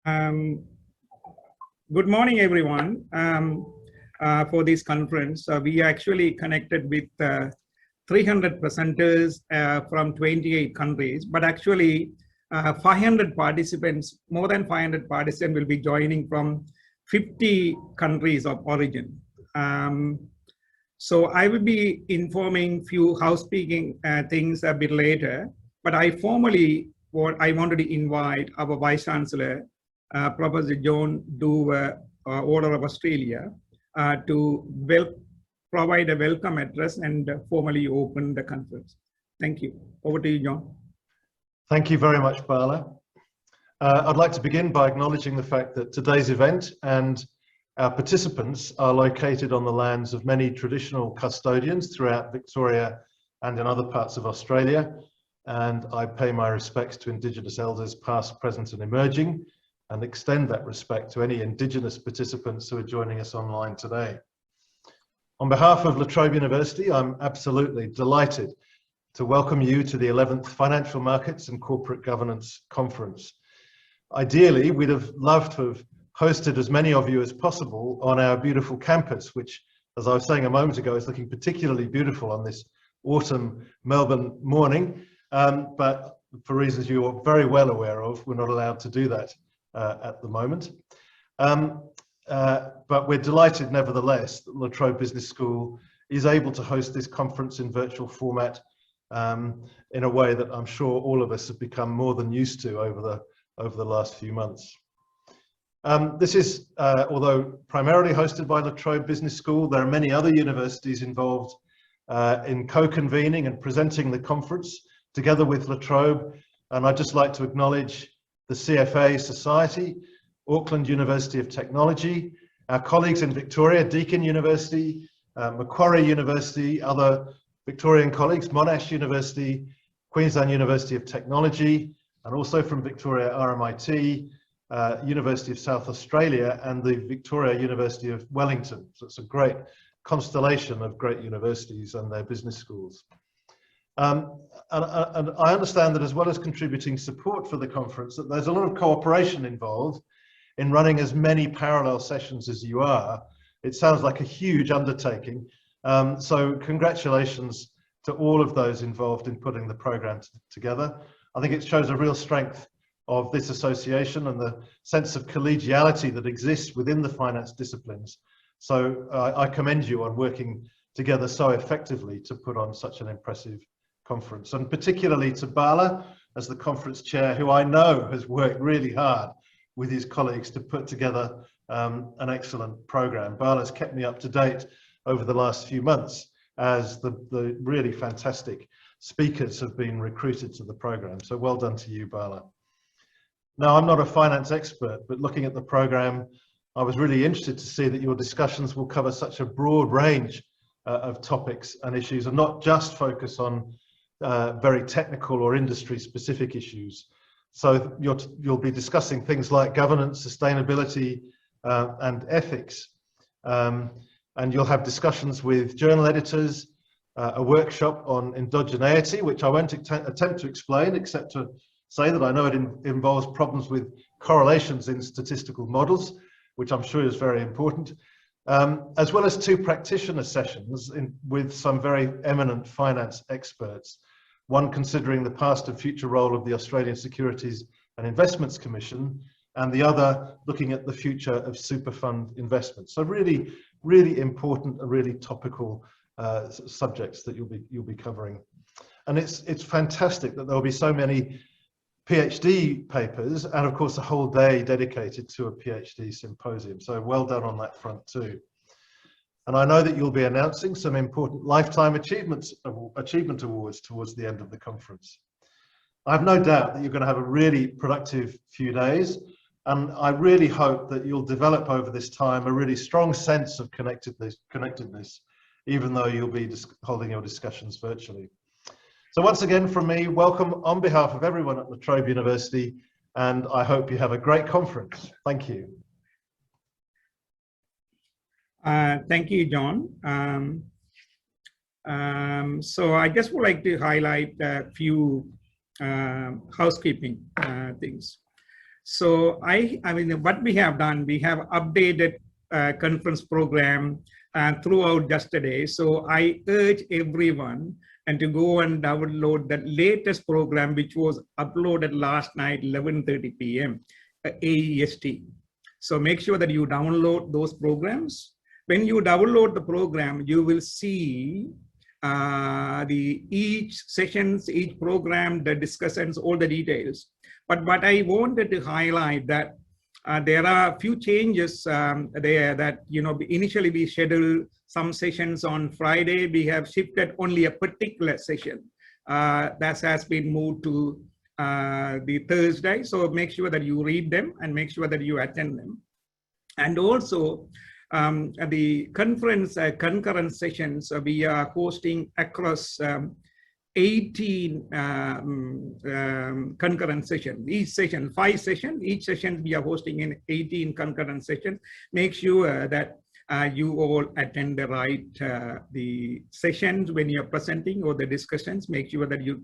Um, Good morning, everyone. For this conference, we actually connected with 300 presenters from 28 countries, but actually 500 participants, more than 500 participants will be joining from 50 countries of origin. So I will be informing few housekeeping things a bit later, but I wanted to invite our Vice Chancellor, Professor John Dover, Order of Australia, to provide a welcome address and formally open the conference. Thank you. Over to you, John. Thank you very much, Bala. I'd like to begin by acknowledging the fact that today's event and our participants are located on the lands of many traditional custodians throughout Victoria and in other parts of Australia. And I pay my respects to Indigenous elders past, present and emerging, and extend that respect to any Indigenous participants who are joining us online today. On behalf of La Trobe University, I'm absolutely delighted to welcome you to the 11th Financial Markets and Corporate Governance Conference. Ideally, we'd have loved to have hosted as many of you as possible on our beautiful campus, which, as I was saying a moment ago, is looking particularly beautiful on this autumn Melbourne morning. But for reasons you're very well aware of, we're not allowed to do that at the moment. But we're delighted, nevertheless, that La Trobe Business School is able to host this conference in virtual format in a way that I'm sure all of us have become more than used to over the last few months. This is, although primarily hosted by La Trobe Business School, there are many other universities involved in co-convening and presenting the conference together with La Trobe. And I'd just like to acknowledge the CFA Society, Auckland University of Technology, our colleagues in Victoria, Deakin University, Macquarie University, other Victorian colleagues, Monash University, Queensland University of Technology, and also from Victoria, RMIT, University of South Australia, and the Victoria University of Wellington. So it's a great constellation of great universities and their business schools. And I understand that as well as contributing support for the conference, that there's a lot of cooperation involved in running as many parallel sessions as you are. It sounds like a huge undertaking. So congratulations to all of those involved in putting the program together. I think it shows a real strength of this association and the sense of collegiality that exists within the finance disciplines. So I commend you on working together so effectively to put on such an impressive conference, and particularly to Bala as the conference chair, who I know has worked really hard with his colleagues to put together an excellent program. Bala's kept me up to date over the last few months as the really fantastic speakers have been recruited to the program. So well done to you, Bala. Now, I'm not a finance expert, but looking at the program, I was really interested to see that your discussions will cover such a broad range of topics and issues, and not just focus on very technical or industry specific issues. So you'll be discussing things like governance, sustainability, and ethics. And you'll have discussions with journal editors, a workshop on endogeneity, which I won't attempt to explain, except to say that I know it involves problems with correlations in statistical models, which I'm sure is very important, as well as 2 practitioner sessions with some very eminent finance experts, one considering the past and future role of the Australian Securities and Investments Commission, and the other looking at the future of super fund investments. So really, really important and really topical subjects that you'll be covering. And it's fantastic that there'll be so many PhD papers, and of course a whole day dedicated to a PhD symposium. So well done on that front too. And I know that you'll be announcing some important lifetime achievement awards towards the end of the conference. I have no doubt that you're going to have a really productive few days, and I really hope that you'll develop over this time a really strong sense of connectedness, even though you'll be holding your discussions virtually. So once again from me, welcome on behalf of everyone at La Trobe University, and I hope you have a great conference. Thank you. Thank you, John. So I just would like to highlight a few housekeeping things. So I mean, what we have done, we have updated conference program throughout yesterday. So I urge everyone and to go and download the latest program, which was uploaded last night, 11:30 p.m. AEST. So make sure that you download those programs. When you download the program, you will see each sessions, each program, the discussions, all the details. But what I wanted to highlight that there are a few changes there that, initially we scheduled some sessions on Friday. We have shifted only a particular session that has been moved to the Thursday. So make sure that you read them and make sure that you attend them. And also the conference concurrent sessions we are hosting across 18 concurrent sessions. Each session, 5 sessions, each session we are hosting in 18 concurrent sessions. Make sure that you all attend the right the sessions when you're presenting or the discussions. Make sure that you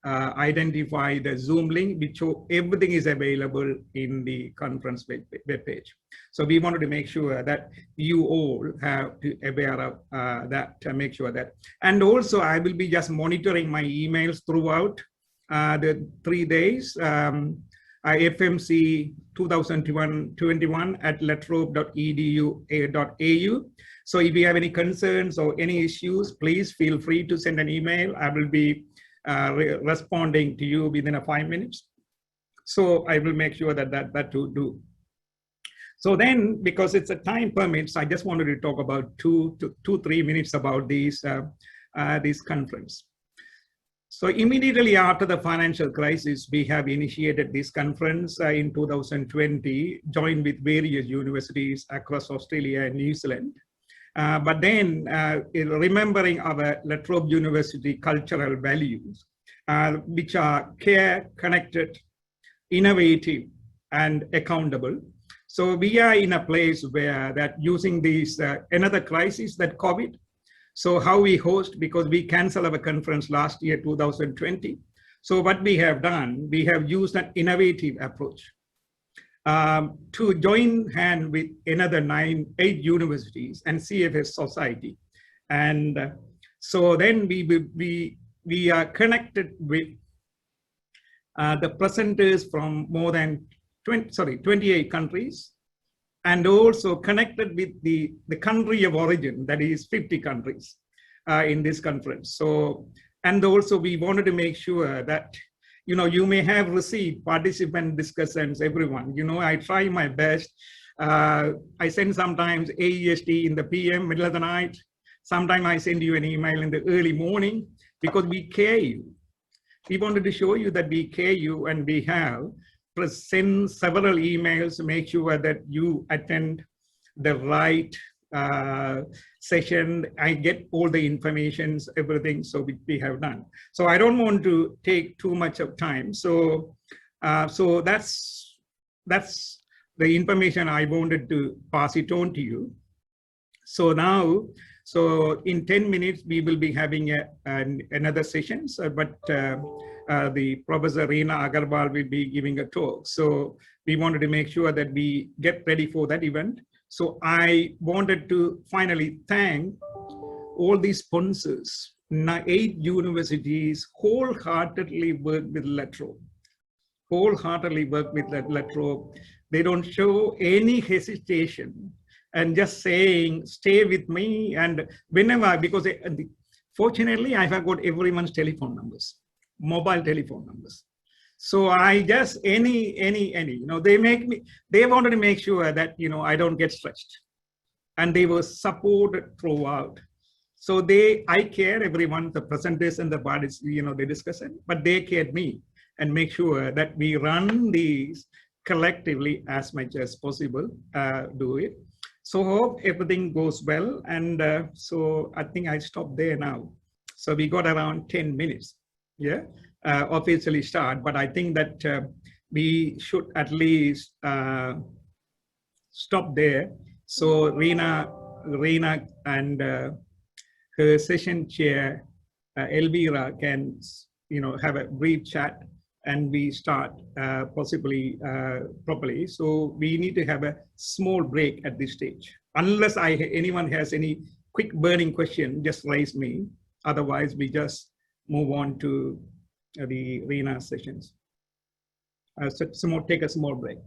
identify the Zoom link, which everything is available in the conference web page. So we wanted to make sure that you all have to aware of that, make sure that. And also I will be just monitoring my emails throughout the 3 days. FMC 2021 at latrobe.edu.au. So if you have any concerns or any issues, please feel free to send an email. I will be responding to you within 5 minutes. So I will make sure that to do. So then, because it's a time permits, I just wanted to talk about 2-3 minutes about this conference. So immediately after the financial crisis, we have initiated this conference in 2020, joined with various universities across Australia and New Zealand. But then remembering our La Trobe University cultural values, which are care, connected, innovative, and accountable. So we are in a place where that using these, another crisis, that COVID. So how we host, because we canceled our conference last year, 2020. So what we have done, we have used an innovative approach to join hand with another 8 universities and CFS Society. And so then we are connected with the presenters from more than 28 countries, and also connected with the country of origin, that is 50 countries in this conference. So, and also we wanted to make sure that, you may have received participant discussions, everyone. I try my best. I send sometimes AEST in the PM, middle of the night. Sometimes I send you an email in the early morning, because we care you. We wanted to show you that we care you, and we have send several emails to make sure that you attend the right session. I get all the information, everything, so we have done. So I don't want to take too much of time. So so that's the information I wanted to pass it on to you. So now, so in 10 minutes, we will be having another session, but the Professor Reena Agarwal will be giving a talk. So we wanted to make sure that we get ready for that event. So I wanted to finally thank all these sponsors. 8 universities wholeheartedly work with La Trobe. Wholeheartedly work with La Trobe. They don't show any hesitation and just saying, stay with me. And whenever, because fortunately, I have got everyone's telephone numbers, mobile telephone numbers. So I just, any, they wanted to make sure that, I don't get stretched. And they were supported throughout. So I care everyone, the presenters and the parties, they discuss it, but they cared me and make sure that we run these collectively as much as possible, do it. So hope everything goes well. And so I think I stop there now. So we got around 10 minutes, yeah, officially start, but I think that we should at least stop there. So Reena and her session chair, Elvira, can, have a brief chat and we start possibly properly. So we need to have a small break at this stage. Unless anyone has any quick burning question, just raise me. Otherwise, we just move on to the Rina sessions. Take a small break.